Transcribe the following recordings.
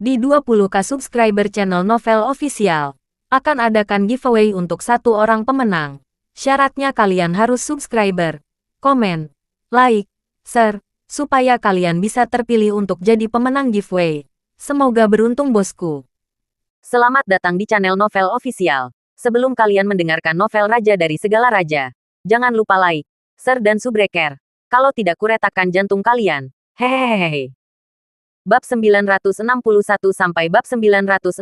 Di 20k subscriber channel Novel Official, akan adakan giveaway untuk satu orang pemenang. Syaratnya kalian harus subscriber, komen, like, share, supaya kalian bisa terpilih untuk jadi pemenang giveaway. Semoga beruntung bosku. Selamat datang di channel Novel Official. Sebelum kalian mendengarkan novel Raja dari Segala Raja, jangan lupa like, share dan subscribe. Kalau tidak kuretakkan jantung kalian. Hehehehe. Bab 961 sampai bab 965.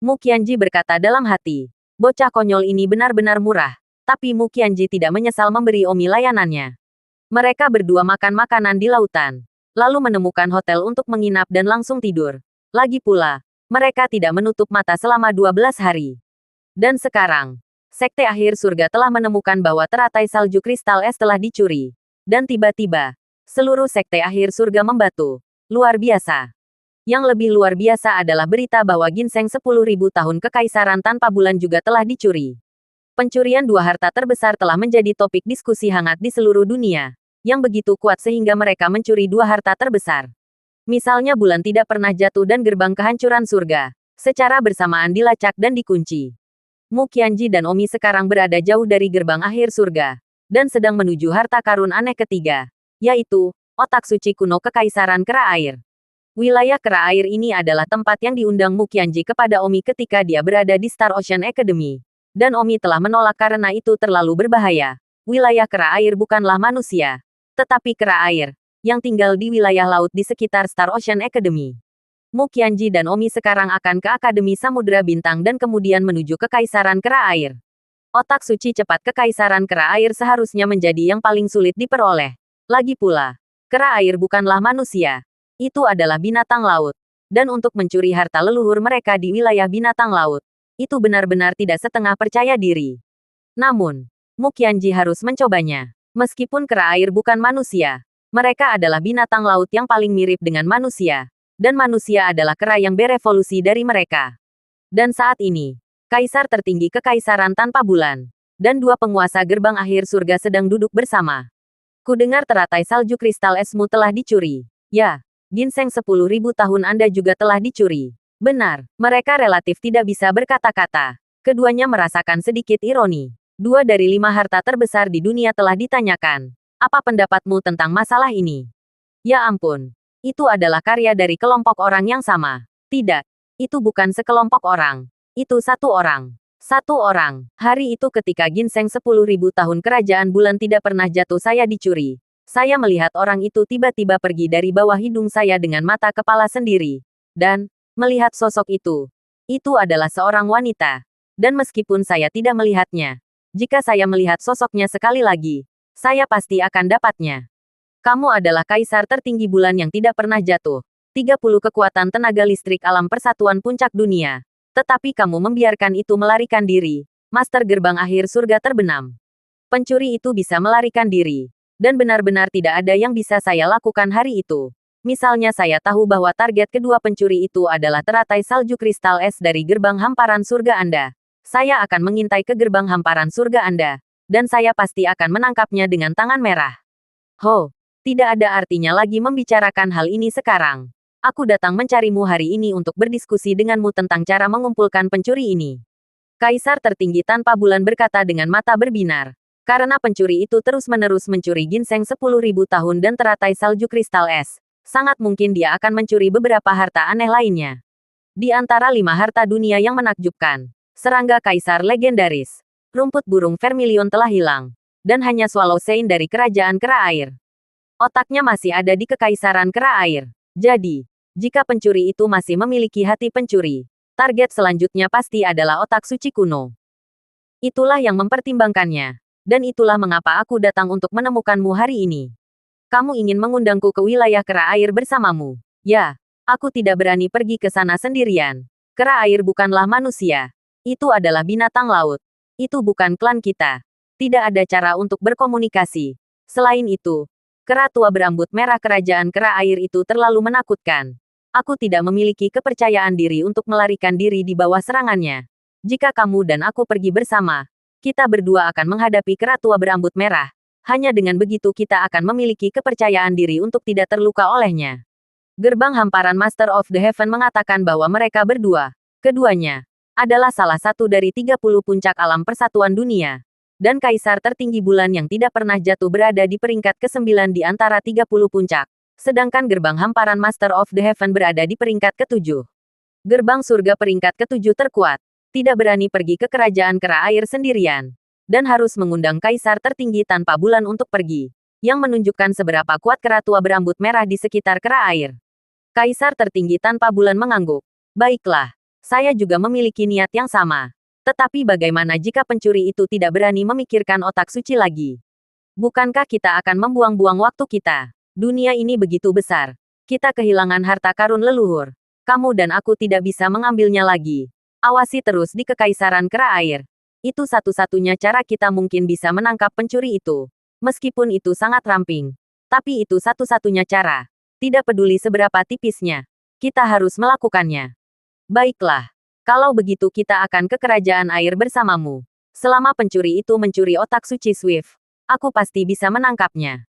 Mu Qianji berkata dalam hati, bocah konyol ini benar-benar murah. Tapi Mu Qianji tidak menyesal memberi Omi layanannya. Mereka berdua makan makanan di lautan, lalu menemukan hotel untuk menginap dan langsung tidur. Lagi pula, mereka tidak menutup mata selama 12 hari. Dan sekarang, Sekte Akhir Surga telah menemukan bahwa teratai salju kristal es telah dicuri. Dan tiba-tiba, seluruh Sekte Akhir Surga membatu. Luar biasa. Yang lebih luar biasa adalah berita bahwa ginseng 10.000 tahun kekaisaran tanpa bulan juga telah dicuri. Pencurian dua harta terbesar telah menjadi topik diskusi hangat di seluruh dunia, yang begitu kuat sehingga mereka mencuri dua harta terbesar. Misalnya bulan tidak pernah jatuh dan gerbang kehancuran surga, secara bersamaan dilacak dan dikunci. Mu Qianji dan Omi sekarang berada jauh dari gerbang akhir surga, dan sedang menuju harta karun aneh ketiga, yaitu otak suci kuno Kekaisaran Kera Air. Wilayah Kera Air ini adalah tempat yang diundang Mu Qianji kepada Omi ketika dia berada di Star Ocean Academy. Dan Omi telah menolak karena itu terlalu berbahaya. Wilayah Kera Air bukanlah manusia, tetapi kera air, yang tinggal di wilayah laut di sekitar Star Ocean Academy. Mu Qianji dan Omi sekarang akan ke Akademi Samudra Bintang dan kemudian menuju Kekaisaran Kera Air. Otak suci cepat Kekaisaran Kera Air seharusnya menjadi yang paling sulit diperoleh. Lagi pula, kera air bukanlah manusia. Itu adalah binatang laut. Dan untuk mencuri harta leluhur mereka di wilayah binatang laut, itu benar-benar tidak setengah percaya diri. Namun, Mu Qianji harus mencobanya. Meskipun kera air bukan manusia, mereka adalah binatang laut yang paling mirip dengan manusia. Dan manusia adalah kera yang berevolusi dari mereka. Dan saat ini, Kaisar tertinggi Kekaisaran tanpa bulan, dan dua penguasa gerbang akhir surga sedang duduk bersama. Kudengar teratai salju kristal esmu telah dicuri. Ya, ginseng 10.000 tahun Anda juga telah dicuri. Benar, mereka relatif tidak bisa berkata-kata. Keduanya merasakan sedikit ironi. 2 dari 5 harta terbesar di dunia telah ditanyakan. Apa pendapatmu tentang masalah ini? Ya ampun, itu adalah karya dari kelompok orang yang sama. Tidak, itu bukan sekelompok orang. Itu satu orang. Satu orang. Hari itu ketika ginseng 10.000 tahun kerajaan bulan tidak pernah jatuh saya dicuri. Saya melihat orang itu tiba-tiba pergi dari bawah hidung saya dengan mata kepala sendiri. Dan, melihat sosok itu adalah seorang wanita. Dan meskipun saya tidak melihatnya, jika saya melihat sosoknya sekali lagi, saya pasti akan dapatnya. Kamu adalah kaisar tertinggi bulan yang tidak pernah jatuh. 30 kekuatan tenaga listrik alam persatuan puncak dunia. Tetapi kamu membiarkan itu melarikan diri. Master gerbang akhir surga terbenam. Pencuri itu bisa melarikan diri. Dan benar-benar tidak ada yang bisa saya lakukan hari itu. Misalnya saya tahu bahwa target kedua pencuri itu adalah teratai salju kristal es dari gerbang hamparan surga Anda. Saya akan mengintai ke gerbang hamparan surga Anda. Dan saya pasti akan menangkapnya dengan tangan merah. Ho, tidak ada artinya lagi membicarakan hal ini sekarang. Aku datang mencarimu hari ini untuk berdiskusi denganmu tentang cara mengumpulkan pencuri ini. Kaisar tertinggi tanpa bulan berkata dengan mata berbinar. Karena pencuri itu terus-menerus mencuri ginseng 10.000 tahun dan teratai salju kristal es, sangat mungkin dia akan mencuri beberapa harta aneh lainnya. Di antara 5 harta dunia yang menakjubkan, serangga kaisar legendaris, rumput burung vermilion telah hilang, dan hanya Swallow Sein dari kerajaan kera air. Otaknya masih ada di Kekaisaran Kera Air. Jadi, jika pencuri itu masih memiliki hati pencuri, target selanjutnya pasti adalah otak suci kuno. Itulah yang mempertimbangkannya. Dan itulah mengapa aku datang untuk menemukanmu hari ini. Kamu ingin mengundangku ke wilayah Kera Air bersamamu. Ya, aku tidak berani pergi ke sana sendirian. Kera Air bukanlah manusia. Itu adalah binatang laut. Itu bukan klan kita. Tidak ada cara untuk berkomunikasi. Selain itu, kera tua berambut merah kerajaan Kera Air itu terlalu menakutkan. Aku tidak memiliki kepercayaan diri untuk melarikan diri di bawah serangannya. Jika kamu dan aku pergi bersama, kita berdua akan menghadapi kera tua berambut merah. Hanya dengan begitu kita akan memiliki kepercayaan diri untuk tidak terluka olehnya. Gerbang hamparan Master of the Heaven mengatakan bahwa mereka berdua, keduanya, adalah salah satu dari 30 puncak alam persatuan dunia. Dan kaisar tertinggi bulan yang tidak pernah jatuh berada di peringkat ke-9 di antara 30 puncak. Sedangkan gerbang hamparan Master of the Heaven berada di peringkat ke-7. Gerbang surga peringkat ke-7 terkuat. Tidak berani pergi ke kerajaan kera air sendirian. Dan harus mengundang kaisar tertinggi tanpa bulan untuk pergi. Yang menunjukkan seberapa kuat kera tua berambut merah di sekitar kera air. Kaisar tertinggi tanpa bulan mengangguk. Baiklah, saya juga memiliki niat yang sama. Tetapi bagaimana jika pencuri itu tidak berani memikirkan otak suci lagi? Bukankah kita akan membuang-buang waktu kita? Dunia ini begitu besar. Kita kehilangan harta karun leluhur. Kamu dan aku tidak bisa mengambilnya lagi. Awasi terus di kekaisaran kera air. Itu satu-satunya cara kita mungkin bisa menangkap pencuri itu. Meskipun itu sangat ramping. Tapi itu satu-satunya cara. Tidak peduli seberapa tipisnya. Kita harus melakukannya. Baiklah. Kalau begitu kita akan ke kerajaan air bersamamu. Selama pencuri itu mencuri otak suci Swift, aku pasti bisa menangkapnya.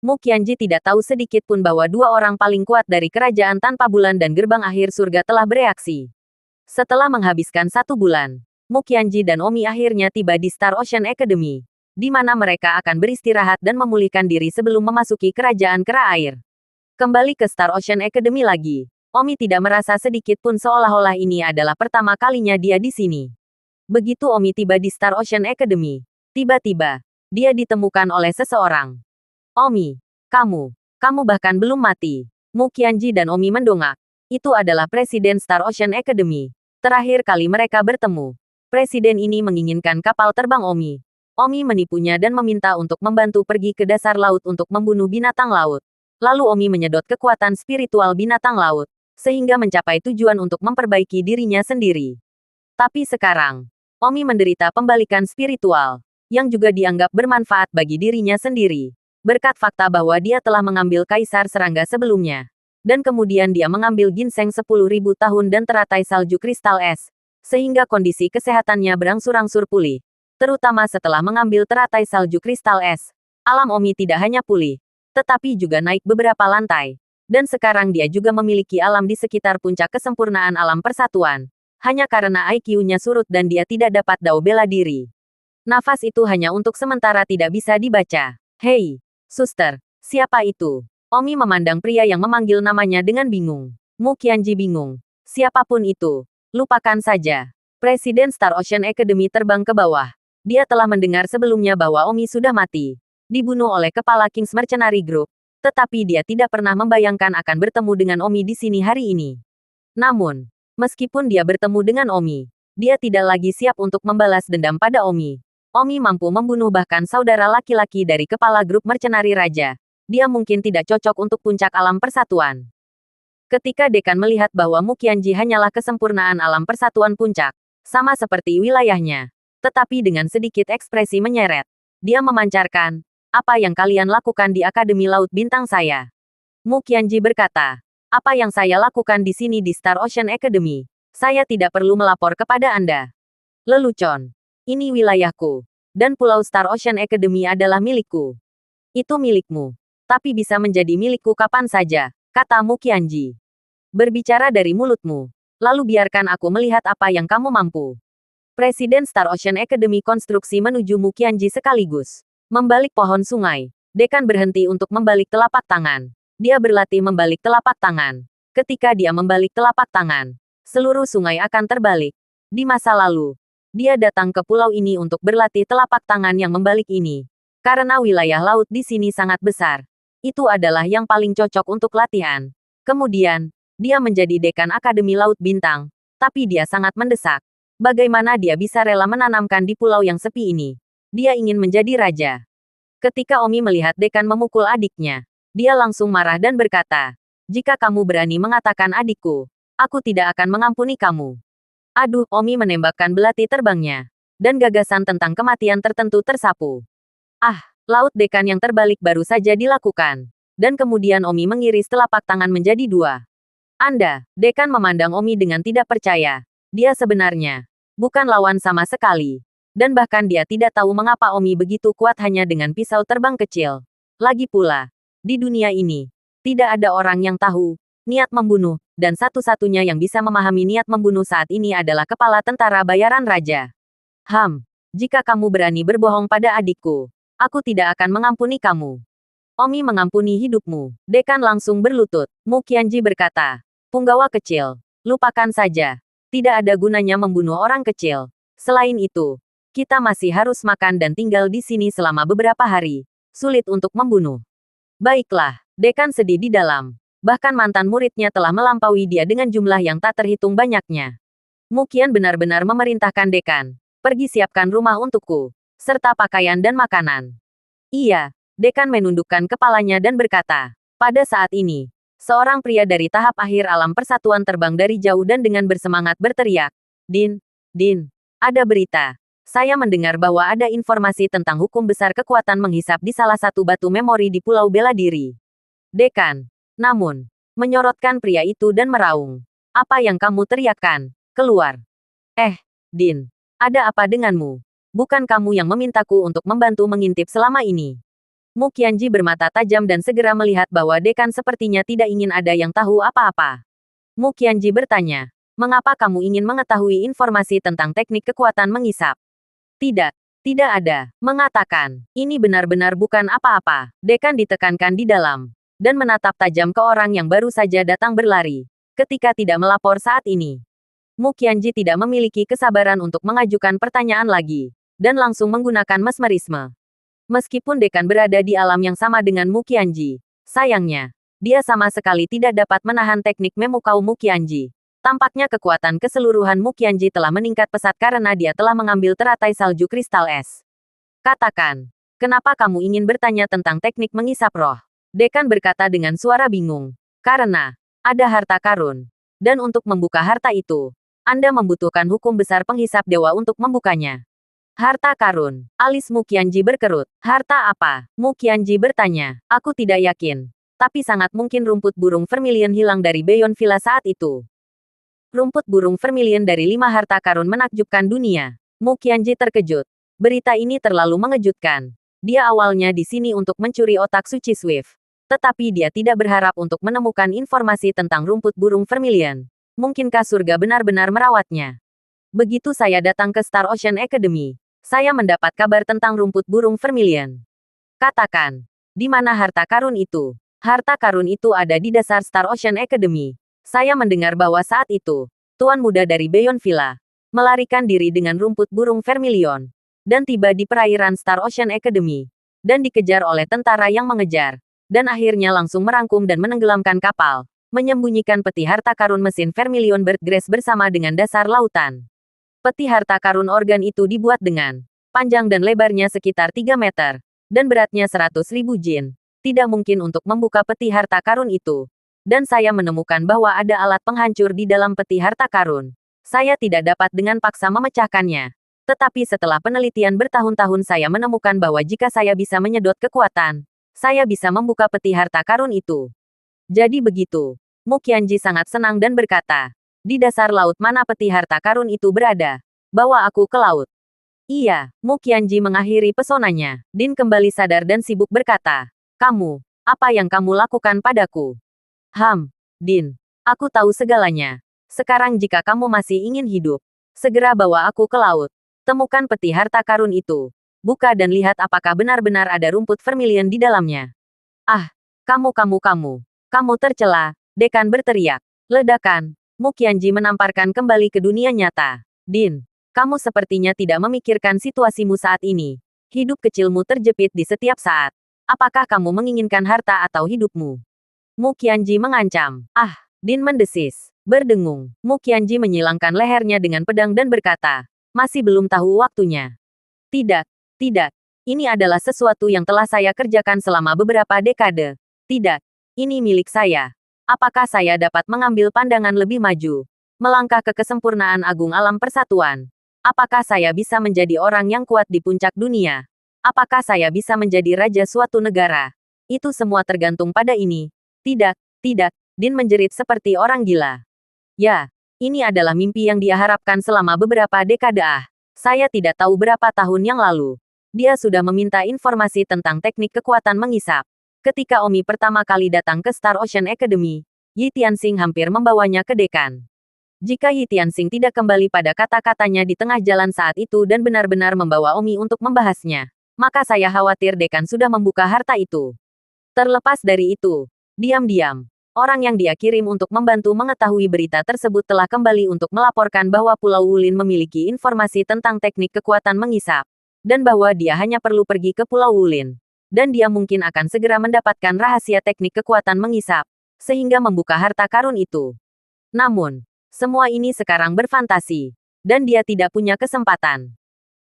Mu Qianji tidak tahu sedikit pun bahwa dua orang paling kuat dari kerajaan tanpa bulan dan gerbang akhir surga telah bereaksi. Setelah menghabiskan 1 bulan, Mu Qianji dan Omi akhirnya tiba di Star Ocean Academy, di mana mereka akan beristirahat dan memulihkan diri sebelum memasuki kerajaan kera air. Kembali ke Star Ocean Academy lagi. Omi tidak merasa sedikit pun seolah-olah ini adalah pertama kalinya dia di sini. Begitu Omi tiba di Star Ocean Academy, tiba-tiba, dia ditemukan oleh seseorang. Omi, kamu bahkan belum mati. Mu Qianji dan Omi mendongak. Itu adalah Presiden Star Ocean Academy. Terakhir kali mereka bertemu. Presiden ini menginginkan kapal terbang Omi. Omi menipunya dan meminta untuk membantu pergi ke dasar laut untuk membunuh binatang laut. Lalu Omi menyedot kekuatan spiritual binatang laut. Sehingga mencapai tujuan untuk memperbaiki dirinya sendiri. Tapi sekarang, Omi menderita pembalikan spiritual, yang juga dianggap bermanfaat bagi dirinya sendiri. Berkat fakta bahwa dia telah mengambil kaisar serangga sebelumnya. Dan kemudian dia mengambil ginseng 10.000 tahun dan teratai salju kristal es. Sehingga kondisi kesehatannya berangsur-angsur pulih. Terutama setelah mengambil teratai salju kristal es. Alam Omi tidak hanya pulih, tetapi juga naik beberapa lantai. Dan sekarang dia juga memiliki alam di sekitar puncak kesempurnaan alam persatuan. Hanya karena IQ-nya surut dan dia tidak dapat dao bela diri. Nafas itu hanya untuk sementara tidak bisa dibaca. Hei, suster, siapa itu? Omi memandang pria yang memanggil namanya dengan bingung. Mu Qianji bingung. Siapapun itu, lupakan saja. Presiden Star Ocean Academy terbang ke bawah. Dia telah mendengar sebelumnya bahwa Omi sudah mati. Dibunuh oleh kepala King's Mercenary Group. Tetapi dia tidak pernah membayangkan akan bertemu dengan Omi di sini hari ini. Namun, meskipun dia bertemu dengan Omi, dia tidak lagi siap untuk membalas dendam pada Omi. Omi mampu membunuh bahkan saudara laki-laki dari kepala grup mercenari raja. Dia mungkin tidak cocok untuk puncak alam persatuan. Ketika Dekan melihat bahwa Mu Qianji hanyalah kesempurnaan alam persatuan puncak, sama seperti wilayahnya, tetapi dengan sedikit ekspresi menyeret, dia memancarkan, apa yang kalian lakukan di Akademi Laut Bintang saya? Mu Qianji berkata, apa yang saya lakukan di sini di Star Ocean Academy? Saya tidak perlu melapor kepada Anda. Lelucon. Ini wilayahku. Dan Pulau Star Ocean Academy adalah milikku. Itu milikmu. Tapi bisa menjadi milikku kapan saja, kata Mu Qianji. Berbicara dari mulutmu. Lalu biarkan aku melihat apa yang kamu mampu. Presiden Star Ocean Academy konstruksi menuju Mu Qianji sekaligus. Membalik pohon sungai. Dekan berhenti untuk membalik telapak tangan. Dia berlatih membalik telapak tangan. Ketika dia membalik telapak tangan, seluruh sungai akan terbalik. Di masa lalu, dia datang ke pulau ini untuk berlatih telapak tangan yang membalik ini. Karena wilayah laut di sini sangat besar. Itu adalah yang paling cocok untuk latihan. Kemudian, dia menjadi dekan Akademi Laut Bintang. Tapi dia sangat mendesak. Bagaimana dia bisa rela menanamkan di pulau yang sepi ini? Dia ingin menjadi raja. Ketika Omi melihat Dekan memukul adiknya, dia langsung marah dan berkata, jika kamu berani mengatakan adikku, aku tidak akan mengampuni kamu. Aduh, Omi menembakkan belati terbangnya. Dan gagasan tentang kematian tertentu tersapu. Ah, laut Dekan yang terbalik baru saja dilakukan. Dan kemudian Omi mengiris telapak tangan menjadi 2. Anda, Dekan memandang Omi dengan tidak percaya. Dia sebenarnya bukan lawan sama sekali. Dan bahkan dia tidak tahu mengapa Omi begitu kuat hanya dengan pisau terbang kecil. Lagi pula, di dunia ini, tidak ada orang yang tahu niat membunuh, dan satu-satunya yang bisa memahami niat membunuh saat ini adalah kepala tentara bayaran raja. Jika kamu berani berbohong pada adikku, aku tidak akan mengampuni kamu. Omi mengampuni hidupmu. Dekan langsung berlutut. Mu Qianji berkata, punggawa kecil, lupakan saja. Tidak ada gunanya membunuh orang kecil. Selain itu, kita masih harus makan dan tinggal di sini selama beberapa hari. Sulit untuk membunuh. Baiklah, Dekan sedih di dalam. Bahkan mantan muridnya telah melampaui dia dengan jumlah yang tak terhitung banyaknya. Mu Qian benar-benar memerintahkan Dekan. Pergi siapkan rumah untukku, serta pakaian dan makanan. Iya, Dekan menundukkan kepalanya dan berkata, pada saat ini, seorang pria dari tahap akhir alam persatuan terbang dari jauh dan dengan bersemangat berteriak, Din, ada berita. Saya mendengar bahwa ada informasi tentang hukum besar kekuatan menghisap di salah satu batu memori di Pulau Bela Diri. Dekan, namun, menyorotkan pria itu dan meraung. Apa yang kamu teriakkan? Keluar. Din. Ada apa denganmu? Bukan kamu yang memintaku untuk membantu mengintip selama ini. Mu Qianji bermata tajam dan segera melihat bahwa Dekan sepertinya tidak ingin ada yang tahu apa-apa. Mu Qianji bertanya, mengapa kamu ingin mengetahui informasi tentang teknik kekuatan mengisap? Tidak ada. Mengatakan, ini benar-benar bukan apa-apa. Dekan ditekankan di dalam, dan menatap tajam ke orang yang baru saja datang berlari, ketika tidak melapor saat ini. Mu Qianji tidak memiliki kesabaran untuk mengajukan pertanyaan lagi, dan langsung menggunakan mesmerisme. Meskipun Dekan berada di alam yang sama dengan Mu Qianji, sayangnya, dia sama sekali tidak dapat menahan teknik memukau Mu Qianji. Tampaknya kekuatan keseluruhan Mu Qianji telah meningkat pesat karena dia telah mengambil teratai salju kristal es. Katakan, kenapa kamu ingin bertanya tentang teknik mengisap roh? Dekan berkata dengan suara bingung. Karena, ada harta karun. Dan untuk membuka harta itu, Anda membutuhkan hukum besar penghisap dewa untuk membukanya. Harta karun. Alis Mu Qianji berkerut. Harta apa? Mu Qianji bertanya. Aku tidak yakin. Tapi sangat mungkin rumput burung vermilion hilang dari Beyond Villa saat itu. Rumput burung vermilion dari 5 harta karun menakjubkan dunia. Mu Qianji terkejut. Berita ini terlalu mengejutkan. Dia awalnya di sini untuk mencuri otak suci Swift. Tetapi dia tidak berharap untuk menemukan informasi tentang rumput burung vermilion. Mungkinkah surga benar-benar merawatnya? Begitu saya datang ke Star Ocean Academy, saya mendapat kabar tentang rumput burung vermilion. Katakan, di mana harta karun itu? Harta karun itu ada di dasar Star Ocean Academy. Saya mendengar bahwa saat itu, Tuan Muda dari Beyond Villa melarikan diri dengan rumput burung vermilion dan tiba di perairan Star Ocean Academy dan dikejar oleh tentara yang mengejar dan akhirnya langsung merangkum dan menenggelamkan kapal, menyembunyikan peti harta karun mesin Vermilion Bird Grace bersama dengan dasar lautan. Peti harta karun organ itu dibuat dengan panjang dan lebarnya sekitar 3 meter, dan beratnya 100.000 jin. Tidak mungkin untuk membuka peti harta karun itu. Dan saya menemukan bahwa ada alat penghancur di dalam peti harta karun. Saya tidak dapat dengan paksa memecahkannya. Tetapi setelah penelitian bertahun-tahun saya menemukan bahwa jika saya bisa menyedot kekuatan, saya bisa membuka peti harta karun itu. Jadi begitu. Mu Qianji sangat senang dan berkata, di dasar laut mana peti harta karun itu berada? Bawa aku ke laut. Iya, Mu Qianji mengakhiri pesonanya. Din kembali sadar dan sibuk berkata, kamu, apa yang kamu lakukan padaku? Din, aku tahu segalanya. Sekarang jika kamu masih ingin hidup, segera bawa aku ke laut. Temukan peti harta karun itu. Buka dan lihat apakah benar-benar ada rumput vermilion di dalamnya. Kamu tercela, Dekan berteriak. Ledakan, Mu Qianji menamparkan kembali ke dunia nyata. Din, kamu sepertinya tidak memikirkan situasimu saat ini. Hidup kecilmu terjepit di setiap saat. Apakah kamu menginginkan harta atau hidupmu? Mu Qianji mengancam. Din mendesis. Berdengung, Mu Qianji menyilangkan lehernya dengan pedang dan berkata, masih belum tahu waktunya. Tidak. Ini adalah sesuatu yang telah saya kerjakan selama beberapa dekade. Tidak. Ini milik saya. Apakah saya dapat mengambil pandangan lebih maju? Melangkah ke kesempurnaan agung alam persatuan. Apakah saya bisa menjadi orang yang kuat di puncak dunia? Apakah saya bisa menjadi raja suatu negara? Itu semua tergantung pada ini. Tidak. Din menjerit seperti orang gila. Ya, ini adalah mimpi yang dia harapkan selama beberapa dekade. Saya tidak tahu berapa tahun yang lalu. Dia sudah meminta informasi tentang teknik kekuatan mengisap. Ketika Omi pertama kali datang ke Star Ocean Academy, Yi Tianxing hampir membawanya ke dekan. Jika Yi Tianxing tidak kembali pada kata-katanya di tengah jalan saat itu dan benar-benar membawa Omi untuk membahasnya, maka saya khawatir dekan sudah membuka harta itu. Terlepas dari itu, diam-diam, orang yang dia kirim untuk membantu mengetahui berita tersebut telah kembali untuk melaporkan bahwa Pulau Wulin memiliki informasi tentang teknik kekuatan mengisap, dan bahwa dia hanya perlu pergi ke Pulau Wulin, dan dia mungkin akan segera mendapatkan rahasia teknik kekuatan mengisap, sehingga membuka harta karun itu. Namun, semua ini sekarang berfantasi, dan dia tidak punya kesempatan.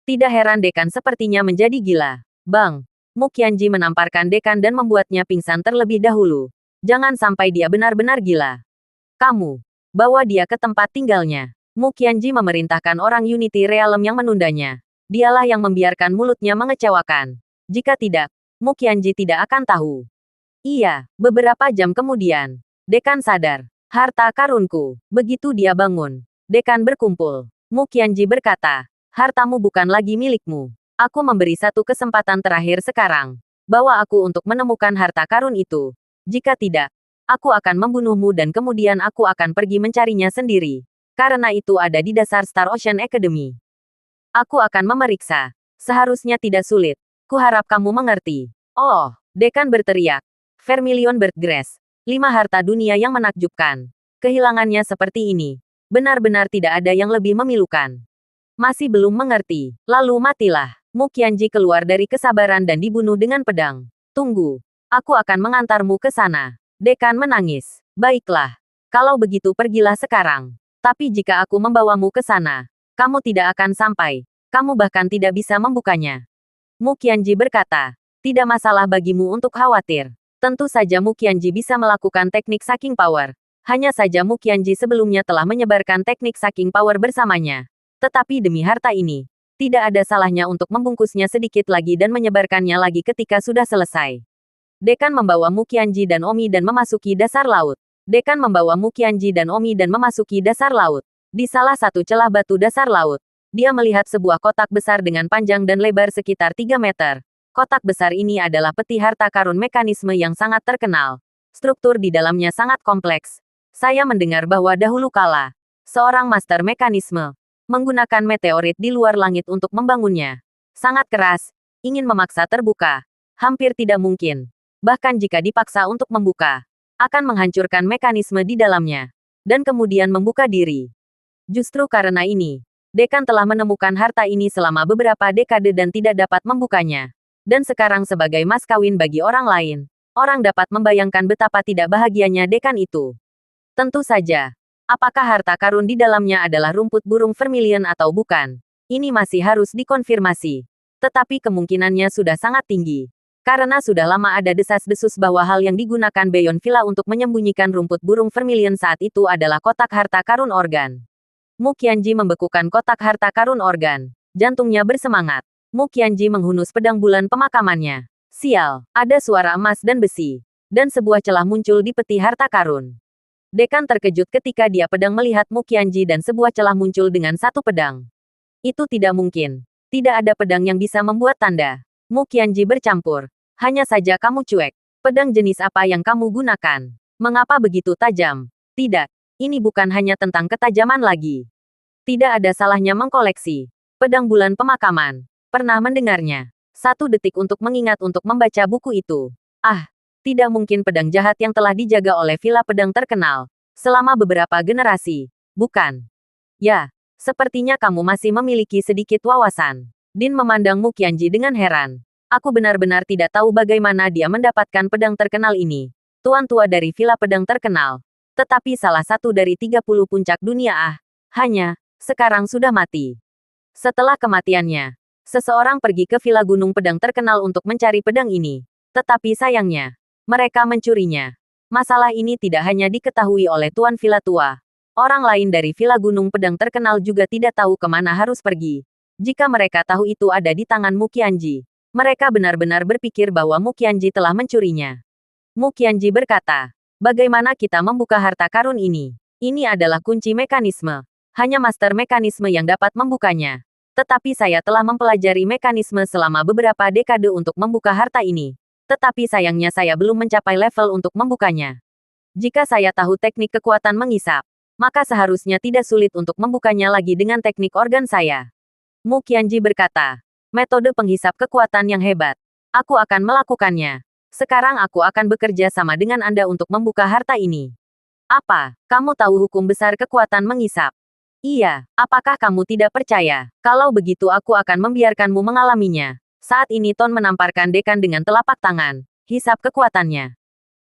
Tidak heran dekan sepertinya menjadi gila. Bang, Mu Qianji menamparkan dekan dan membuatnya pingsan terlebih dahulu. Jangan sampai dia benar-benar gila. Kamu, bawa dia ke tempat tinggalnya. Mu Qianji memerintahkan orang Unity Realm yang menundanya. Dialah yang membiarkan mulutnya mengecewakan. Jika tidak, Mu Qianji tidak akan tahu. Iya, beberapa jam kemudian, dekan sadar. Harta karunku. Begitu dia bangun, dekan berkumpul. Mu Qianji berkata, hartamu bukan lagi milikmu. Aku memberi satu kesempatan terakhir sekarang. Bawa aku untuk menemukan harta karun itu. Jika tidak, aku akan membunuhmu dan kemudian aku akan pergi mencarinya sendiri. Karena itu ada di dasar Star Ocean Academy. Aku akan memeriksa. Seharusnya tidak sulit. Kuharap kamu mengerti. Oh, dekan berteriak. Vermilion Birdgrass. 5 harta dunia yang menakjubkan. Kehilangannya seperti ini. Benar-benar tidak ada yang lebih memilukan. Masih belum mengerti. Lalu matilah. Mu Qianji keluar dari kesabaran dan dibunuh dengan pedang. Tunggu. Aku akan mengantarmu ke sana. Dekan menangis. Baiklah. Kalau begitu pergilah sekarang. Tapi jika aku membawamu ke sana, kamu tidak akan sampai. Kamu bahkan tidak bisa membukanya. Mu Qianji berkata, tidak masalah bagimu untuk khawatir. Tentu saja Mu Qianji bisa melakukan teknik Sucking Power. Hanya saja Mu Qianji sebelumnya telah menyebarkan teknik Sucking Power bersamanya. Tetapi demi harta ini, tidak ada salahnya untuk membungkusnya sedikit lagi dan menyebarkannya lagi ketika sudah selesai. Dekan membawa Mu Qianji dan Omi dan memasuki dasar laut. Dekan membawa Mu Qianji dan Omi dan memasuki dasar laut. Di salah satu celah batu dasar laut, dia melihat sebuah kotak besar dengan panjang dan lebar sekitar 3 meter. Kotak besar ini adalah peti harta karun mekanisme yang sangat terkenal. Struktur di dalamnya sangat kompleks. Saya mendengar bahwa dahulu kala, seorang master mekanisme menggunakan meteorit di luar langit untuk membangunnya. Sangat keras, ingin memaksa terbuka. Hampir tidak mungkin. Bahkan jika dipaksa untuk membuka, akan menghancurkan mekanisme di dalamnya. Dan kemudian membuka diri. Justru karena ini, dekan telah menemukan harta ini selama beberapa dekade dan tidak dapat membukanya. Dan sekarang sebagai mas kawin bagi orang lain, orang dapat membayangkan betapa tidak bahagianya dekan itu. Tentu saja, apakah harta karun di dalamnya adalah rumput burung vermilion atau bukan? Ini masih harus dikonfirmasi. Tetapi kemungkinannya sudah sangat tinggi. Karena sudah lama ada desas-desus bahwa hal yang digunakan Beyond Villa untuk menyembunyikan rumput burung vermilion saat itu adalah kotak harta karun organ. Mu Qianji membekukan kotak harta karun organ. Jantungnya bersemangat. Mu Qianji menghunus pedang bulan pemakamannya. Sial, ada suara emas dan besi. Dan sebuah celah muncul di peti harta karun. Dekan terkejut ketika dia pedang melihat Mu Qianji dan sebuah celah muncul dengan satu pedang. Itu tidak mungkin. Tidak ada pedang yang bisa membuat tanda. Mu Qianji bercampur. Hanya saja kamu cuek. Pedang jenis apa yang kamu gunakan? Mengapa begitu tajam? Tidak, ini bukan hanya tentang ketajaman lagi. Tidak ada salahnya mengkoleksi pedang bulan pemakaman. Pernah mendengarnya. 1 detik untuk mengingat untuk membaca buku itu. Ah, tidak mungkin pedang jahat yang telah dijaga oleh villa pedang terkenal selama beberapa generasi. Bukan? Ya, sepertinya kamu masih memiliki sedikit wawasan. Din memandang Mu Qianji dengan heran. Aku benar-benar tidak tahu bagaimana dia mendapatkan pedang terkenal ini. Tuan tua dari villa pedang terkenal. Tetapi salah satu dari 30 puncak dunia hanya, sekarang sudah mati. Setelah kematiannya, seseorang pergi ke villa gunung pedang terkenal untuk mencari pedang ini. Tetapi sayangnya, mereka mencurinya. Masalah ini tidak hanya diketahui oleh Tuan Villa tua. Orang lain dari villa gunung pedang terkenal juga tidak tahu kemana harus pergi. Jika mereka tahu itu ada di tangan Mu Qianji, mereka benar-benar berpikir bahwa Mu Qianji telah mencurinya. Mu Qianji berkata, bagaimana kita membuka harta karun ini? Ini adalah kunci mekanisme. Hanya master mekanisme yang dapat membukanya. Tetapi saya telah mempelajari mekanisme selama beberapa dekade untuk membuka harta ini. Tetapi sayangnya saya belum mencapai level untuk membukanya. Jika saya tahu teknik kekuatan mengisap, maka seharusnya tidak sulit untuk membukanya lagi dengan teknik organ saya. Mu Qianji berkata, metode penghisap kekuatan yang hebat. Aku akan melakukannya. Sekarang aku akan bekerja sama dengan Anda untuk membuka harta ini. Apa? Kamu tahu hukum besar kekuatan mengisap? Iya, apakah kamu tidak percaya? Kalau begitu aku akan membiarkanmu mengalaminya. Saat ini Ton menamparkan dekan dengan telapak tangan. Hisap kekuatannya.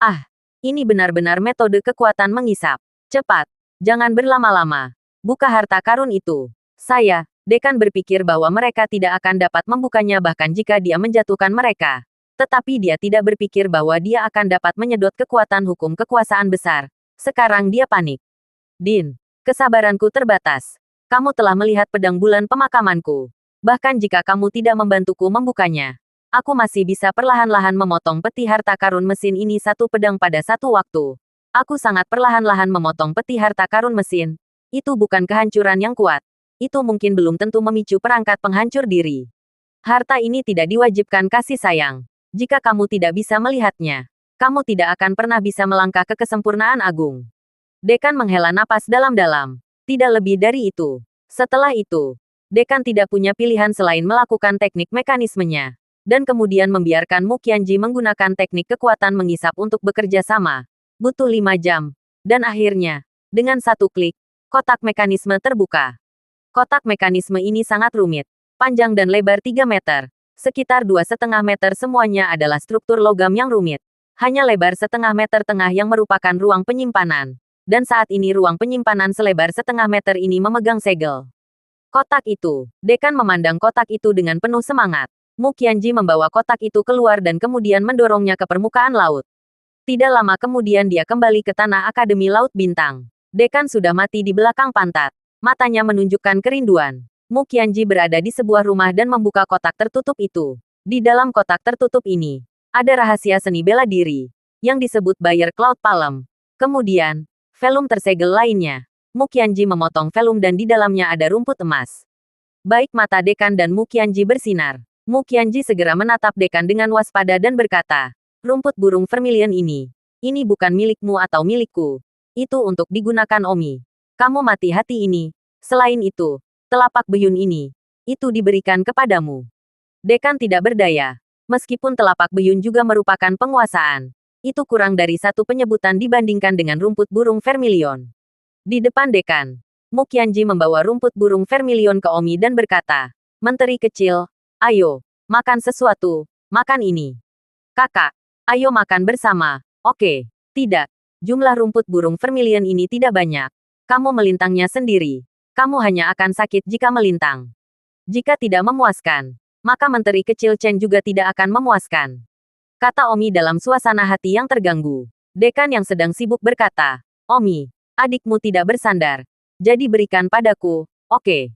Ah, ini benar-benar metode kekuatan mengisap. Cepat, jangan berlama-lama. Buka harta karun itu. Saya, dekan berpikir bahwa mereka tidak akan dapat membukanya bahkan jika dia menjatuhkan mereka. Tetapi dia tidak berpikir bahwa dia akan dapat menyedot kekuatan hukum kekuasaan besar. Sekarang dia panik. Din. Kesabaranku terbatas. Kamu telah melihat pedang bulan pemakamanku. Bahkan jika kamu tidak membantuku membukanya, aku masih bisa perlahan-lahan memotong peti harta karun mesin ini satu pedang pada satu waktu. Aku sangat perlahan-lahan memotong peti harta karun mesin. Itu bukan kehancuran yang kuat. Itu mungkin belum tentu memicu perangkat penghancur diri. Harta ini tidak diwajibkan kasih sayang. Jika kamu tidak bisa melihatnya, kamu tidak akan pernah bisa melangkah ke kesempurnaan agung. Dekan menghela napas dalam-dalam. Tidak lebih dari itu. Setelah itu, Dekan tidak punya pilihan selain melakukan teknik mekanismenya. Dan kemudian membiarkan Mu Qianji menggunakan teknik kekuatan mengisap untuk bekerja sama. Butuh 5 jam. Dan akhirnya, dengan satu klik, kotak mekanisme terbuka. Kotak mekanisme ini sangat rumit. Panjang dan lebar 3 meter. Sekitar 2,5 meter semuanya adalah struktur logam yang rumit. Hanya lebar setengah meter tengah yang merupakan ruang penyimpanan. Dan saat ini ruang penyimpanan selebar setengah meter ini memegang segel. Kotak itu. Dekan memandang kotak itu dengan penuh semangat. Mu Qianji membawa kotak itu keluar dan kemudian mendorongnya ke permukaan laut. Tidak lama kemudian dia kembali ke tanah Akademi Laut Bintang. Dekan sudah mati di belakang pantat. Matanya menunjukkan kerinduan. Mu Qianji berada di sebuah rumah dan membuka kotak tertutup itu. Di dalam kotak tertutup ini, ada rahasia seni bela diri, yang disebut Bayer Cloud Palm. Kemudian, velum tersegel lainnya. Mu Qianji memotong velum dan di dalamnya ada rumput emas. Baik mata Dekan dan Mu Qianji bersinar. Mu Qianji segera menatap Dekan dengan waspada dan berkata, rumput burung vermilion ini bukan milikmu atau milikku. Itu untuk digunakan Omi. Kamu mati hati ini. Selain itu, telapak beyun ini, itu diberikan kepadamu. Dekan tidak berdaya. Meskipun telapak beyun juga merupakan penguasaan. Itu kurang dari satu penyebutan dibandingkan dengan rumput burung vermilion. Di depan Dekan, Mu Qianji membawa rumput burung vermilion ke Omi dan berkata, Menteri kecil, ayo, makan sesuatu, makan ini. Kakak, ayo makan bersama. Oke, tidak. Jumlah rumput burung vermilion ini tidak banyak. Kamu melintangnya sendiri. Kamu hanya akan sakit jika melintang. Jika tidak memuaskan, maka Menteri kecil Chen juga tidak akan memuaskan. Kata Omi dalam suasana hati yang terganggu. Dekan yang sedang sibuk berkata, Omi, adikmu tidak bersandar. Jadi berikan padaku, oke.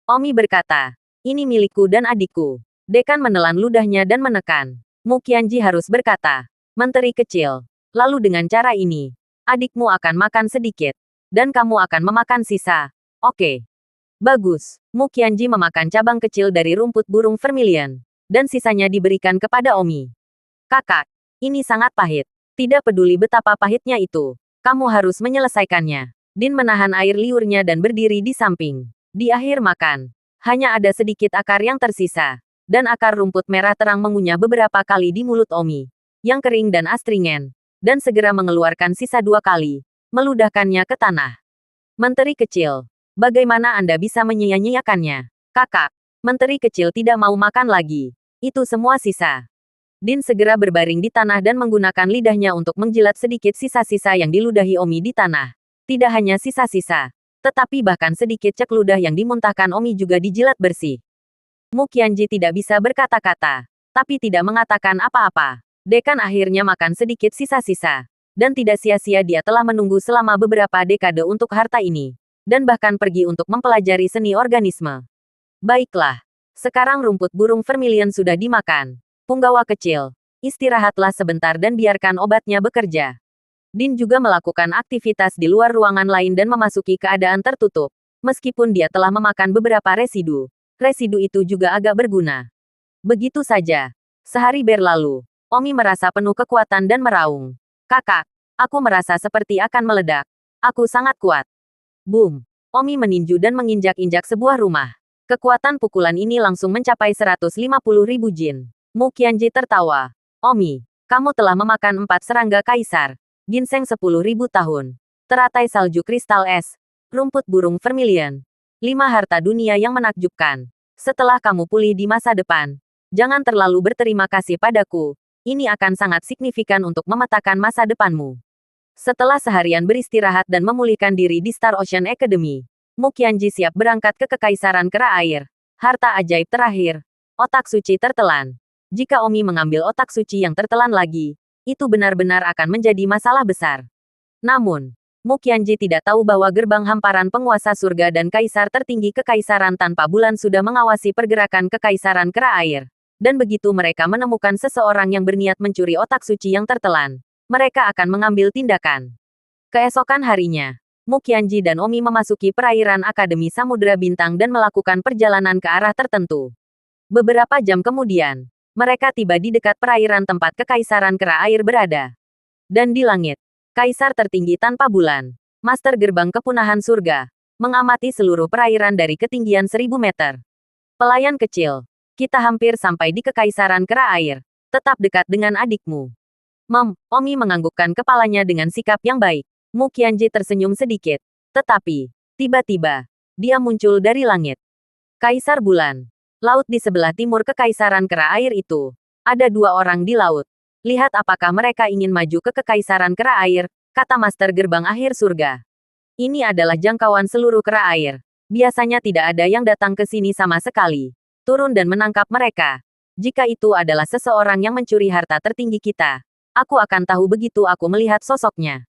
Omi berkata, ini milikku dan adikku. Dekan menelan ludahnya dan menekan. Mu Qianji harus berkata, Menteri kecil. Lalu dengan cara ini, adikmu akan makan sedikit. Dan kamu akan memakan sisa. Oke. Bagus. Mu Qianji memakan cabang kecil dari rumput burung vermilion. Dan sisanya diberikan kepada Omi. Kakak, ini sangat pahit. Tidak peduli betapa pahitnya itu. Kamu harus menyelesaikannya. Din menahan air liurnya dan berdiri di samping. Di akhir makan, hanya ada sedikit akar yang tersisa. Dan akar rumput merah terang mengunyah beberapa kali di mulut Omi. Yang kering dan astringen. Dan segera mengeluarkan sisa 2 kali. Meludahkannya ke tanah. Menteri kecil, bagaimana Anda bisa menyia-nyiakannya? Kakak, Menteri kecil tidak mau makan lagi. Itu semua sisa. Din segera berbaring di tanah dan menggunakan lidahnya untuk menjilat sedikit sisa-sisa yang diludahi Omi di tanah. Tidak hanya sisa-sisa, tetapi bahkan sedikit cek ludah yang dimuntahkan Omi juga dijilat bersih. Mu Qianji tidak bisa berkata-kata, tapi tidak mengatakan apa-apa. Dekan akhirnya makan sedikit sisa-sisa. Dan tidak sia-sia dia telah menunggu selama beberapa dekade untuk harta ini. Dan bahkan pergi untuk mempelajari seni organisme. Baiklah. Sekarang rumput burung vermilion sudah dimakan. Punggawa kecil, istirahatlah sebentar dan biarkan obatnya bekerja. Din juga melakukan aktivitas di luar ruangan lain dan memasuki keadaan tertutup. Meskipun dia telah memakan beberapa residu, residu itu juga agak berguna. Begitu saja. Sehari berlalu, Omi merasa penuh kekuatan dan meraung. Kakak, Aku merasa seperti akan meledak. Aku sangat kuat. Boom! Omi meninju dan menginjak-injak sebuah rumah. Kekuatan pukulan ini langsung mencapai 150.000 jin. Mu Qianji tertawa. Omi, kamu telah memakan 4 serangga kaisar. Ginseng 10.000 tahun. Teratai salju kristal es. Rumput burung vermilion. 5 harta dunia yang menakjubkan. Setelah kamu pulih di masa depan, jangan terlalu berterima kasih padaku. Ini akan sangat signifikan untuk memetakan masa depanmu. Setelah seharian beristirahat dan memulihkan diri di Star Ocean Academy, Mu Qianji siap berangkat ke Kekaisaran Kera Air. Harta ajaib terakhir. Otak suci tertelan. Jika Omi mengambil otak suci yang tertelan lagi, itu benar-benar akan menjadi masalah besar. Namun, Mu Qianji tidak tahu bahwa gerbang hamparan penguasa surga dan kaisar tertinggi Kekaisaran Tanpa Bulan sudah mengawasi pergerakan Kekaisaran Kera Air. Dan begitu mereka menemukan seseorang yang berniat mencuri otak suci yang tertelan, mereka akan mengambil tindakan. Keesokan harinya, Mu Qianji dan Omi memasuki perairan Akademi Samudra Bintang dan melakukan perjalanan ke arah tertentu. Beberapa jam kemudian, mereka tiba di dekat perairan tempat Kekaisaran Kera Air berada. Dan di langit, Kaisar tertinggi tanpa bulan, Master Gerbang Kepunahan Surga, mengamati seluruh perairan dari ketinggian 1000 meter. Pelayan kecil, kita hampir sampai di Kekaisaran Kera Air. Tetap dekat dengan adikmu. Omi menganggukkan kepalanya dengan sikap yang baik. Mu Qianji tersenyum sedikit. Tetapi, tiba-tiba, dia muncul dari langit. Kaisar Bulan. Laut di sebelah timur Kekaisaran Kera Air itu. Ada 2 orang di laut. Lihat apakah mereka ingin maju ke Kekaisaran Kera Air, kata Master Gerbang Akhir Surga. Ini adalah jangkauan seluruh Kera Air. Biasanya tidak ada yang datang ke sini sama sekali. Turun dan menangkap mereka. Jika itu adalah seseorang yang mencuri harta tertinggi kita, aku akan tahu begitu aku melihat sosoknya.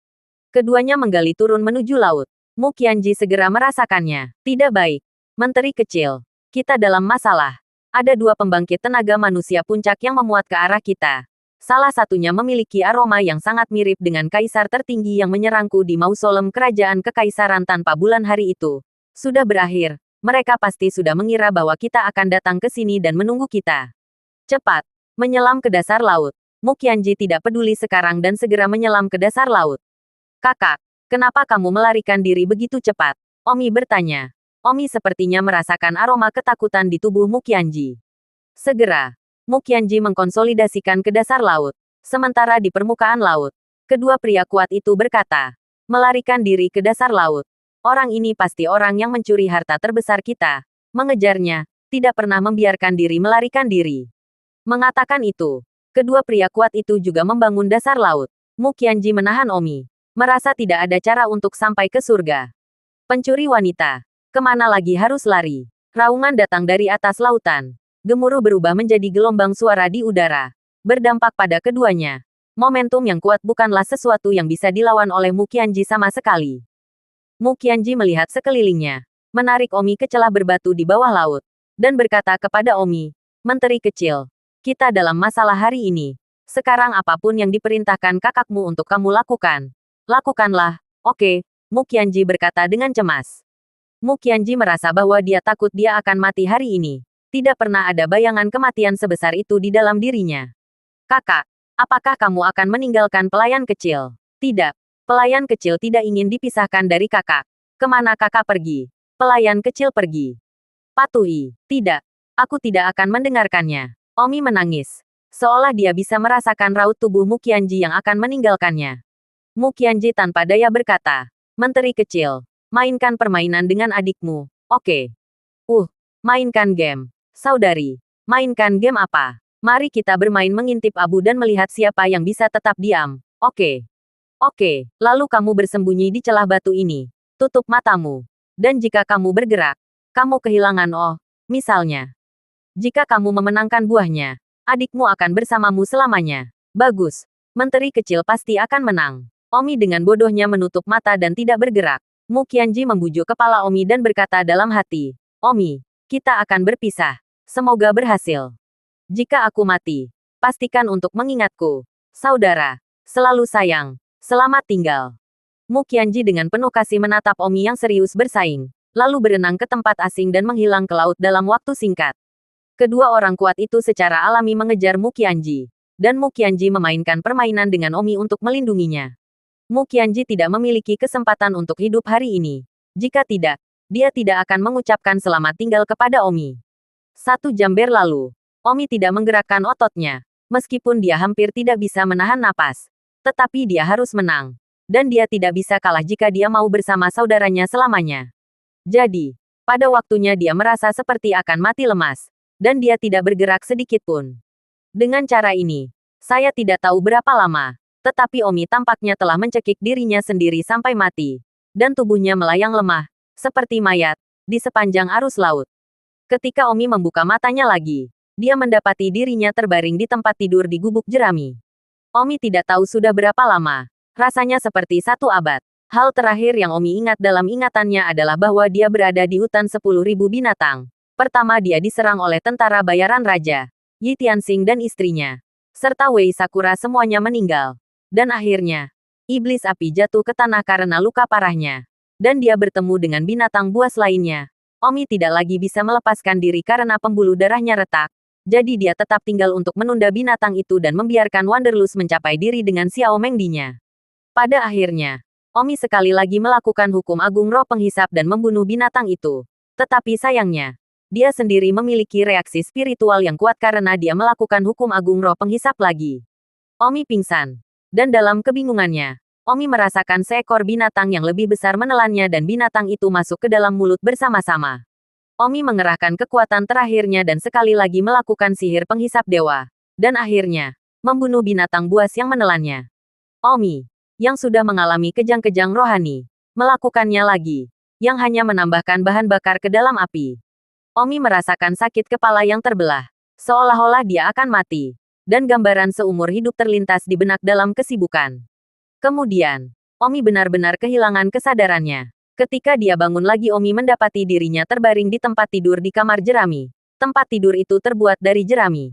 Keduanya menggali turun menuju laut. Mu Qianji segera merasakannya. Tidak baik. Menteri kecil. Kita dalam masalah. Ada 2 pembangkit tenaga manusia puncak yang memuat ke arah kita. Salah satunya memiliki aroma yang sangat mirip dengan kaisar tertinggi yang menyerangku di mausolem kerajaan Kekaisaran Tanpa Bulan hari itu. Sudah berakhir, mereka pasti sudah mengira bahwa kita akan datang ke sini dan menunggu kita. Cepat, menyelam ke dasar laut. Mu Qianji tidak peduli sekarang dan segera menyelam ke dasar laut. Kakak, kenapa kamu melarikan diri begitu cepat? Omi bertanya. Omi sepertinya merasakan aroma ketakutan di tubuh Mu Qianji. Segera, Mu Qianji mengkonsolidasikan ke dasar laut. Sementara di permukaan laut, kedua pria kuat itu berkata, melarikan diri ke dasar laut. Orang ini pasti orang yang mencuri harta terbesar kita. Mengejarnya, tidak pernah membiarkan diri melarikan diri. Mengatakan itu, kedua pria kuat itu juga membangun dasar laut. Mu Qianji menahan Omi. Merasa tidak ada cara untuk sampai ke surga. Pencuri wanita. Kemana lagi harus lari? Raungan datang dari atas lautan. Gemuruh berubah menjadi gelombang suara di udara. Berdampak pada keduanya. Momentum yang kuat bukanlah sesuatu yang bisa dilawan oleh Mu Qianji sama sekali. Mu Qianji melihat sekelilingnya. Menarik Omi ke celah berbatu di bawah laut. Dan berkata kepada Omi, Menteri kecil, kita dalam masalah hari ini. Sekarang apapun yang diperintahkan kakakmu untuk kamu lakukan. Lakukanlah, oke, Mu Qianji berkata dengan cemas. Mu Qianji merasa bahwa dia takut dia akan mati hari ini. Tidak pernah ada bayangan kematian sebesar itu di dalam dirinya. Kakak, apakah kamu akan meninggalkan pelayan kecil? Tidak. Pelayan kecil tidak ingin dipisahkan dari kakak. Kemana kakak pergi? Pelayan kecil pergi. Patuhi. Tidak. Aku tidak akan mendengarkannya. Omi menangis. Seolah dia bisa merasakan raut tubuh Mu Qianji yang akan meninggalkannya. Mu Qianji tanpa daya berkata, Menteri kecil, mainkan permainan dengan adikmu, oke? Mainkan game. Saudari, mainkan game apa? Mari kita bermain mengintip abu dan melihat siapa yang bisa tetap diam, oke? Oke, lalu kamu bersembunyi di celah batu ini. Tutup matamu. Dan jika kamu bergerak, kamu kehilangan misalnya. Jika kamu memenangkan buahnya, adikmu akan bersamamu selamanya. Bagus. Menteri kecil pasti akan menang. Omi dengan bodohnya menutup mata dan tidak bergerak. Mu Qianji membujuk kepala Omi dan berkata dalam hati, Omi, kita akan berpisah. Semoga berhasil. Jika aku mati, pastikan untuk mengingatku. Saudara, selalu sayang. Selamat tinggal. Mu Qianji dengan penuh kasih menatap Omi yang serius bersaing, lalu berenang ke tempat asing dan menghilang ke laut dalam waktu singkat. Kedua orang kuat itu secara alami mengejar Mu Qianji, dan Mu Qianji memainkan permainan dengan Omi untuk melindunginya. Mu Qianji tidak memiliki kesempatan untuk hidup hari ini. Jika tidak, dia tidak akan mengucapkan selamat tinggal kepada Omi. 1 jam berlalu. Omi tidak menggerakkan ototnya. Meskipun dia hampir tidak bisa menahan napas. Tetapi dia harus menang. Dan dia tidak bisa kalah jika dia mau bersama saudaranya selamanya. Jadi, pada waktunya dia merasa seperti akan mati lemas. Dan dia tidak bergerak sedikit pun. Dengan cara ini, saya tidak tahu berapa lama. Tetapi Omi tampaknya telah mencekik dirinya sendiri sampai mati. Dan tubuhnya melayang lemah, seperti mayat, di sepanjang arus laut. Ketika Omi membuka matanya lagi, dia mendapati dirinya terbaring di tempat tidur di gubuk jerami. Omi tidak tahu sudah berapa lama. Rasanya seperti 1 abad. Hal terakhir yang Omi ingat dalam ingatannya adalah bahwa dia berada di hutan 10.000 binatang. Pertama dia diserang oleh tentara bayaran raja, Yi Tianxing dan istrinya, serta Wei Sakura semuanya meninggal. Dan akhirnya, iblis api jatuh ke tanah karena luka parahnya. Dan dia bertemu dengan binatang buas lainnya. Omi tidak lagi bisa melepaskan diri karena pembuluh darahnya retak. Jadi dia tetap tinggal untuk menunda binatang itu dan membiarkan Wanderlust mencapai diri dengan Xiao Mengdi-nya. Pada akhirnya, Omi sekali lagi melakukan hukum agung roh penghisap dan membunuh binatang itu. Tetapi sayangnya, dia sendiri memiliki reaksi spiritual yang kuat karena dia melakukan hukum agung roh penghisap lagi. Omi pingsan. Dan dalam kebingungannya, Omi merasakan seekor binatang yang lebih besar menelannya dan binatang itu masuk ke dalam mulut bersama-sama. Omi mengerahkan kekuatan terakhirnya dan sekali lagi melakukan sihir penghisap dewa. Dan akhirnya, membunuh binatang buas yang menelannya. Omi, yang sudah mengalami kejang-kejang rohani, melakukannya lagi, yang hanya menambahkan bahan bakar ke dalam api. Omi merasakan sakit kepala yang terbelah, seolah-olah dia akan mati. Dan gambaran seumur hidup terlintas di benak dalam kesibukan. Kemudian, Omi benar-benar kehilangan kesadarannya. Ketika dia bangun lagi Omi mendapati dirinya terbaring di tempat tidur di kamar jerami. Tempat tidur itu terbuat dari jerami.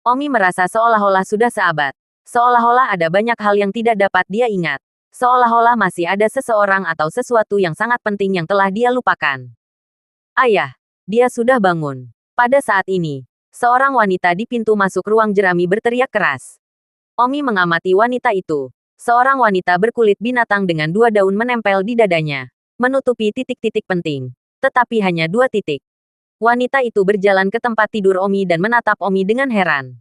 Omi merasa seolah-olah sudah seabad. Seolah-olah ada banyak hal yang tidak dapat dia ingat. Seolah-olah masih ada seseorang atau sesuatu yang sangat penting yang telah dia lupakan. Ayah, dia sudah bangun. Pada saat ini, seorang wanita di pintu masuk ruang jerami berteriak keras. Omi mengamati wanita itu. Seorang wanita berkulit binatang dengan 2 daun menempel di dadanya. Menutupi titik-titik penting. Tetapi hanya 2 titik. Wanita itu berjalan ke tempat tidur Omi dan menatap Omi dengan heran.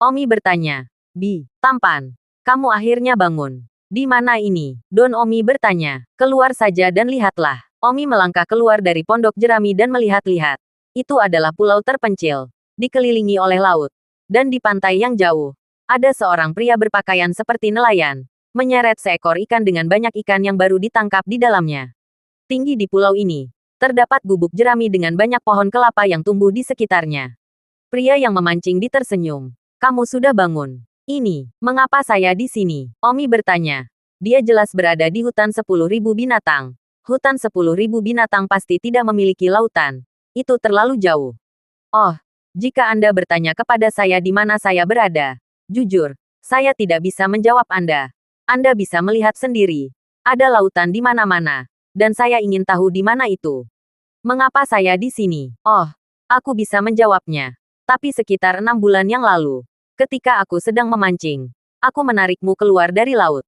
Omi bertanya, "Bi, tampan, kamu akhirnya bangun. Di mana ini?" Don Omi bertanya, "Keluar saja dan lihatlah." Omi melangkah keluar dari pondok jerami dan melihat-lihat. Itu adalah pulau terpencil, dikelilingi oleh laut. Dan di pantai yang jauh, ada seorang pria berpakaian seperti nelayan, menyeret seekor ikan dengan banyak ikan yang baru ditangkap di dalamnya. Tinggi di pulau ini, terdapat gubuk jerami dengan banyak pohon kelapa yang tumbuh di sekitarnya. Pria yang memancing tersenyum. "Kamu sudah bangun. Ini, mengapa saya di sini?" Omi bertanya. Dia jelas berada di hutan 10.000 binatang. Hutan 10.000 binatang pasti tidak memiliki lautan. Itu terlalu jauh. Oh, jika Anda bertanya kepada saya di mana saya berada, jujur, saya tidak bisa menjawab Anda. Anda bisa melihat sendiri. Ada lautan di mana-mana. Dan saya ingin tahu di mana itu. Mengapa saya di sini? Oh, aku bisa menjawabnya. Tapi sekitar 6 bulan yang lalu, ketika aku sedang memancing, aku menarikmu keluar dari laut.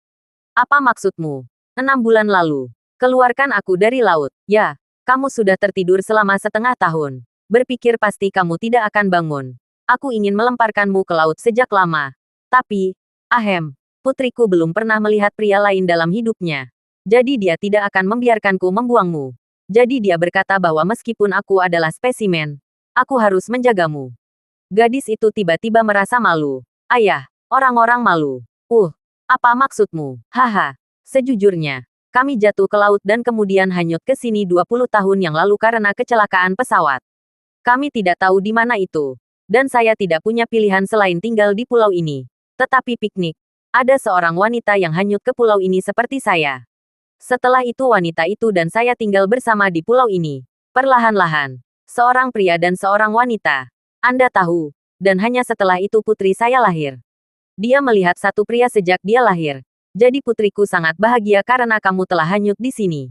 Apa maksudmu? 6 bulan lalu. Keluarkan aku dari laut. Ya, kamu sudah tertidur selama setengah tahun. Berpikir pasti kamu tidak akan bangun. Aku ingin melemparkanmu ke laut sejak lama. Tapi, ahem, putriku belum pernah melihat pria lain dalam hidupnya. Jadi dia tidak akan membiarkanku membuangmu. Jadi dia berkata bahwa meskipun aku adalah spesimen, aku harus menjagamu. Gadis itu tiba-tiba merasa malu. Ayah, orang-orang malu. Apa maksudmu? Haha, sejujurnya, kami jatuh ke laut dan kemudian hanyut ke sini 20 tahun yang lalu karena kecelakaan pesawat. Kami tidak tahu di mana itu. Dan saya tidak punya pilihan selain tinggal di pulau ini. Tetapi piknik. Ada seorang wanita yang hanyut ke pulau ini seperti saya. Setelah itu wanita itu dan saya tinggal bersama di pulau ini. Perlahan-lahan. Seorang pria dan seorang wanita. Anda tahu. Dan hanya setelah itu putri saya lahir. Dia melihat satu pria sejak dia lahir. Jadi putriku sangat bahagia karena kamu telah hanyut di sini.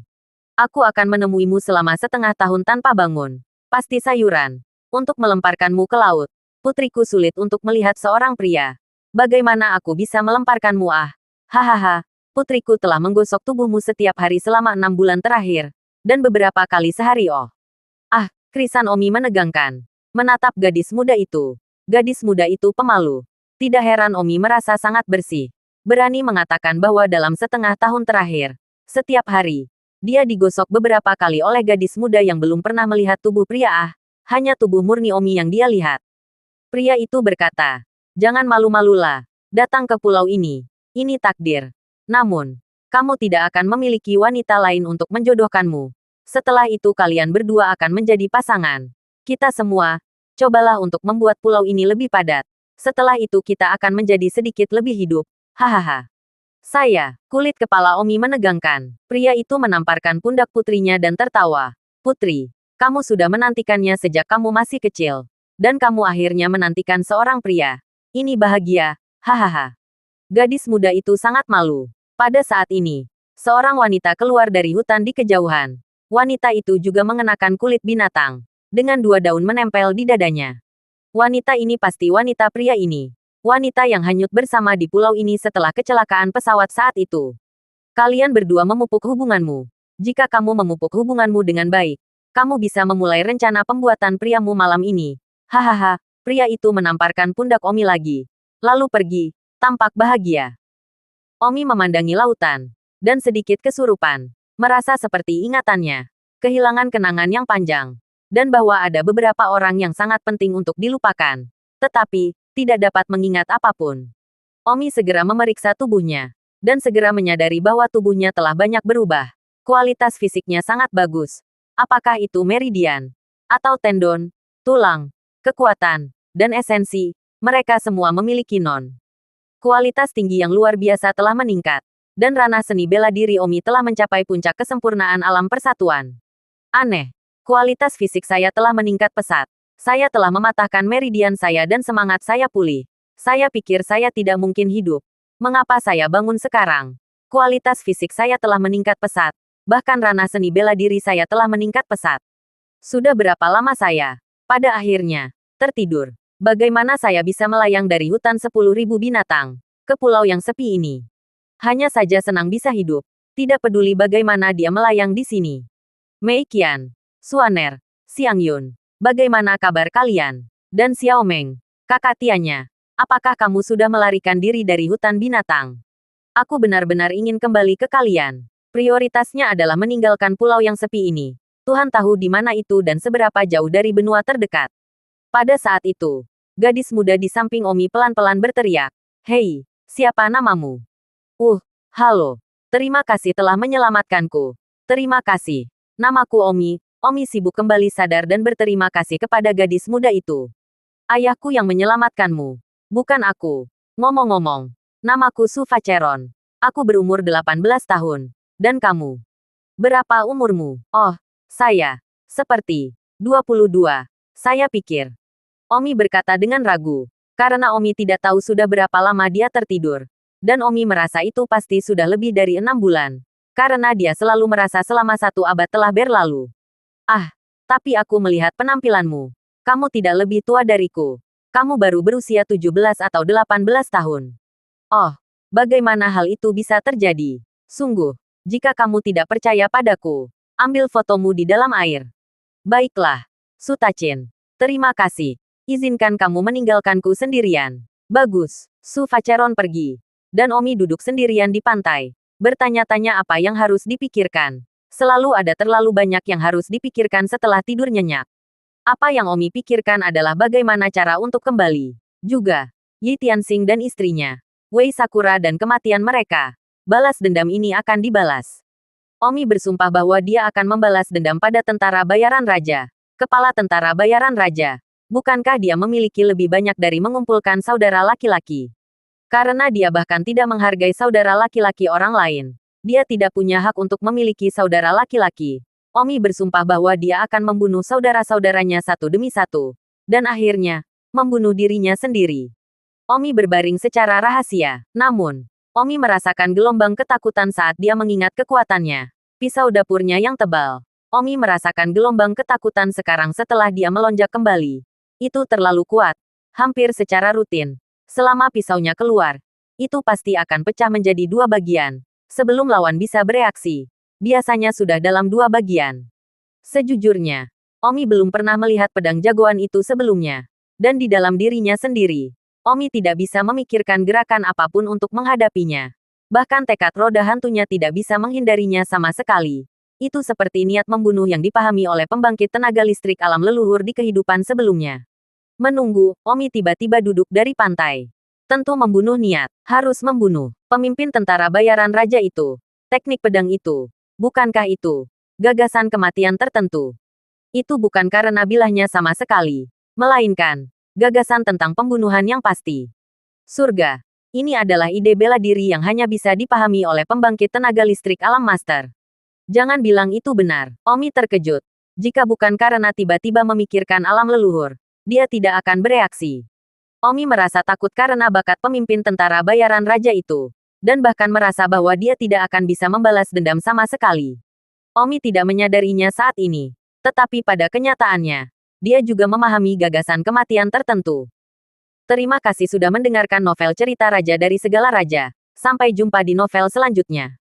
Aku akan menemuimu selama setengah tahun tanpa bangun. Pasti sayuran. Untuk melemparkanmu ke laut. Putriku sulit untuk melihat seorang pria. Bagaimana aku bisa melemparkanmu? Hahaha. putriku telah menggosok tubuhmu setiap hari selama 6 bulan terakhir, dan beberapa kali sehari. Oh. Ah, krisan Omi menegangkan. Menatap gadis muda itu. Gadis muda itu pemalu. Tidak heran Omi merasa sangat bersih. Berani mengatakan bahwa dalam setengah tahun terakhir, setiap hari, dia digosok beberapa kali oleh gadis muda yang belum pernah melihat tubuh pria. Hanya tubuh murni Omi yang dia lihat. Pria itu berkata, "Jangan malu-malulah. Datang ke pulau ini. Ini takdir. Namun, kamu tidak akan memiliki wanita lain untuk menjodohkanmu. Setelah itu kalian berdua akan menjadi pasangan. Kita semua, cobalah untuk membuat pulau ini lebih padat. Setelah itu kita akan menjadi sedikit lebih hidup. Hahaha." Kulit kepala Omi menegangkan. Pria itu menamparkan pundak putrinya dan tertawa. "Putri, kamu sudah menantikannya sejak kamu masih kecil. Dan kamu akhirnya menantikan seorang pria. Ini bahagia, hahaha." Gadis muda itu sangat malu. Pada saat ini, seorang wanita keluar dari hutan di kejauhan. Wanita itu juga mengenakan kulit binatang, dengan 2 daun menempel di dadanya. Wanita ini pasti wanita pria ini. Wanita yang hanyut bersama di pulau ini setelah kecelakaan pesawat saat itu. Kalian berdua memupuk hubunganmu. Jika kamu memupuk hubunganmu dengan baik, kamu bisa memulai rencana pembuatan priamu malam ini. Hahaha, pria itu menamparkan pundak Omi lagi. Lalu pergi, tampak bahagia. Omi memandangi lautan, dan sedikit kesurupan. Merasa seperti ingatannya kehilangan kenangan yang panjang, dan bahwa ada beberapa orang yang sangat penting untuk dilupakan, tetapi tidak dapat mengingat apapun. Omi segera memeriksa tubuhnya, dan segera menyadari bahwa tubuhnya telah banyak berubah. Kualitas fisiknya sangat bagus. Apakah itu meridian, atau tendon, tulang, kekuatan, dan esensi? Mereka semua memiliki kualitas tinggi yang luar biasa telah meningkat. Dan ranah seni bela diri Omi telah mencapai puncak kesempurnaan alam persatuan. Aneh. Kualitas fisik saya telah meningkat pesat. Saya telah mematahkan meridian saya dan semangat saya pulih. Saya pikir saya tidak mungkin hidup. Mengapa saya bangun sekarang? Kualitas fisik saya telah meningkat pesat. Bahkan ranah seni bela diri saya telah meningkat pesat. Sudah berapa lama saya, pada akhirnya, tertidur? Bagaimana saya bisa melayang dari hutan 10.000 binatang ke pulau yang sepi ini? Hanya saja senang bisa hidup. Tidak peduli bagaimana dia melayang di sini. Mei Qian, Suaner, Xiang Yun, bagaimana kabar kalian? Dan Xiao Meng, kakak Tianya, apakah kamu sudah melarikan diri dari hutan binatang? Aku benar-benar ingin kembali ke kalian. Prioritasnya adalah meninggalkan pulau yang sepi ini. Tuhan tahu di mana itu dan seberapa jauh dari benua terdekat. Pada saat itu, gadis muda di samping Omi pelan-pelan berteriak, "Hei, siapa namamu?" Halo. Terima kasih telah menyelamatkanku. Terima kasih. Namaku Omi. Omi sibuk kembali sadar dan berterima kasih kepada gadis muda itu. Ayahku yang menyelamatkanmu. Bukan aku. Ngomong-ngomong, namaku Su Facheron. Aku berumur 18 tahun. Dan kamu? Berapa umurmu? Oh, saya. Seperti 22. Saya pikir. Omi berkata dengan ragu. Karena Omi tidak tahu sudah berapa lama dia tertidur. Dan Omi merasa itu pasti sudah lebih dari 6 bulan. Karena dia selalu merasa selama 1 abad telah berlalu. Ah, tapi aku melihat penampilanmu. Kamu tidak lebih tua dariku. Kamu baru berusia 17 atau 18 tahun. Oh, bagaimana hal itu bisa terjadi? Sungguh, jika kamu tidak percaya padaku, ambil fotomu di dalam air. Baiklah, Su Tachin. Terima kasih. Izinkan kamu meninggalkanku sendirian. Bagus, Su Facheron pergi. Dan Omi duduk sendirian di pantai. Bertanya-tanya apa yang harus dipikirkan. Selalu ada terlalu banyak yang harus dipikirkan setelah tidur nyenyak. Apa yang Omi pikirkan adalah bagaimana cara untuk kembali. Juga, Yi Tianxing dan istrinya, Wei Sakura dan kematian mereka. Balas dendam ini akan dibalas. Omi bersumpah bahwa dia akan membalas dendam pada tentara bayaran raja. Kepala tentara bayaran raja. Bukankah dia memiliki lebih banyak dari mengumpulkan saudara laki-laki? Karena dia bahkan tidak menghargai saudara laki-laki orang lain. Dia tidak punya hak untuk memiliki saudara laki-laki. Omi bersumpah bahwa dia akan membunuh saudara-saudaranya satu demi satu. Dan akhirnya, membunuh dirinya sendiri. Omi berbaring secara rahasia. Namun, Omi merasakan gelombang ketakutan saat dia mengingat kekuatannya. Pisau dapurnya yang tebal. Omi merasakan gelombang ketakutan sekarang setelah dia melonjak kembali. Itu terlalu kuat. Hampir secara rutin. Selama pisaunya keluar, itu pasti akan pecah menjadi 2 bagian. Sebelum lawan bisa bereaksi, biasanya sudah dalam 2 bagian. Sejujurnya, Omi belum pernah melihat pedang jagoan itu sebelumnya. Dan di dalam dirinya sendiri, Omi tidak bisa memikirkan gerakan apapun untuk menghadapinya. Bahkan tekad roda hantunya tidak bisa menghindarinya sama sekali. Itu seperti niat membunuh yang dipahami oleh pembangkit tenaga listrik alam leluhur di kehidupan sebelumnya. Menunggu, Omi tiba-tiba duduk dari pantai. Tentu membunuh niat, harus membunuh. Pemimpin tentara bayaran raja itu. Teknik pedang itu. Bukankah itu gagasan kematian tertentu? Itu bukan karena bilahnya sama sekali. Melainkan gagasan tentang pembunuhan yang pasti. Surga. Ini adalah ide bela diri yang hanya bisa dipahami oleh pembangkit tenaga listrik alam master. Jangan bilang itu benar. Omi terkejut. Jika bukan karena tiba-tiba memikirkan alam leluhur, dia tidak akan bereaksi. Omi merasa takut karena bakat pemimpin tentara bayaran raja itu. Dan bahkan merasa bahwa dia tidak akan bisa membalas dendam sama sekali. Omi tidak menyadarinya saat ini. Tetapi pada kenyataannya, dia juga memahami gagasan kematian tertentu. Terima kasih sudah mendengarkan novel cerita Raja dari Segala Raja. Sampai jumpa di novel selanjutnya.